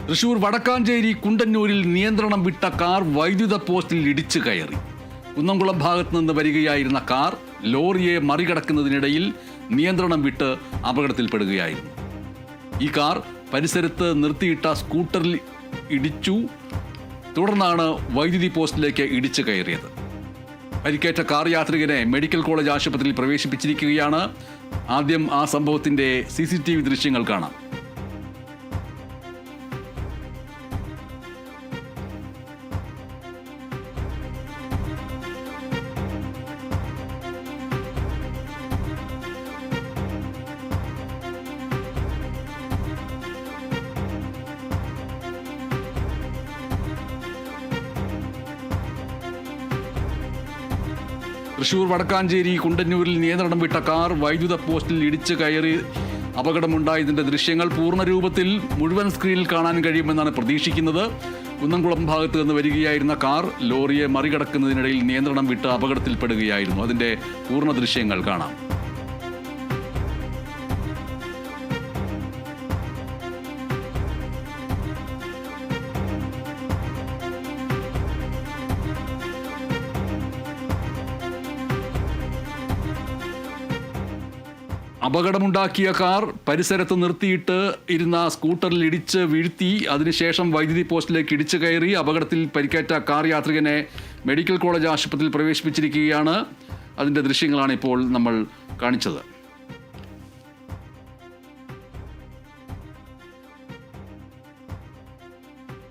തൃശൂർ വടക്കാഞ്ചേരി കുണ്ടന്നൂരിൽ നിയന്ത്രണം വിട്ട കാർ വൈദ്യുത പോസ്റ്റിൽ ഇടിച്ചു കയറി. കുന്നംകുളം ഭാഗത്തു നിന്ന് വരികയായിരുന്ന കാർ ലോറിയെ മറികടക്കുന്നതിനിടയിൽ നിയന്ത്രണം വിട്ട് അപകടത്തിൽപ്പെടുകയായിരുന്നു. ഈ കാർ പരിസരത്ത് നിർത്തിയിട്ട സ്കൂട്ടറിൽ ഇടിച്ചു. തുടർന്നാണ് വൈദ്യുതി പോസ്റ്റിലേക്ക് ഇടിച്ചു കയറിയത്. പരിക്കേറ്റ കാർ യാത്രികനെ മെഡിക്കൽ കോളേജ് ആശുപത്രിയിൽ പ്രവേശിപ്പിച്ചിരിക്കുകയാണ്. ആദ്യം ആ സംഭവത്തിന്റെ CCTV ദൃശ്യങ്ങൾ കാണാം. തൃശൂർ വടക്കാഞ്ചേരി കുണ്ടന്നൂരിൽ നിയന്ത്രണം വിട്ട കാർ വൈദ്യുത പോസ്റ്റിൽ ഇടിച്ചു കയറി അപകടമുണ്ടായതിന്റെ ദൃശ്യങ്ങൾ പൂർണ്ണ രൂപത്തിൽ മുഴുവൻ സ്ക്രീനിൽ കാണാൻ കഴിയുമെന്നാണ് പ്രതീക്ഷിക്കുന്നത്. കുന്നംകുളം ഭാഗത്ത് നിന്ന് വരികയായിരുന്ന കാർ ലോറിയെ മറികടക്കുന്നതിനിടയിൽ നിയന്ത്രണം വിട്ട് അപകടത്തിൽപ്പെടുകയായിരുന്നു. അതിന്റെ പൂർണ്ണ ദൃശ്യങ്ങൾ കാണാം. അപകടമുണ്ടാക്കിയ കാർ പരിസരത്ത് നിർത്തിയിട്ട് ഇരുന്ന സ്കൂട്ടറിൽ ഇടിച്ച് വീഴ്ത്തി. അതിനുശേഷം വൈദ്യുതി പോസ്റ്റിലേക്ക് ഇടിച്ചു കയറി. അപകടത്തിൽ പരിക്കേറ്റ കാർ യാത്രികനെ മെഡിക്കൽ കോളേജ് ആശുപത്രിയിൽ പ്രവേശിപ്പിച്ചിരിക്കുകയാണ്. അതിൻ്റെ ദൃശ്യങ്ങളാണ് ഇപ്പോൾ നമ്മൾ കാണിച്ചത്.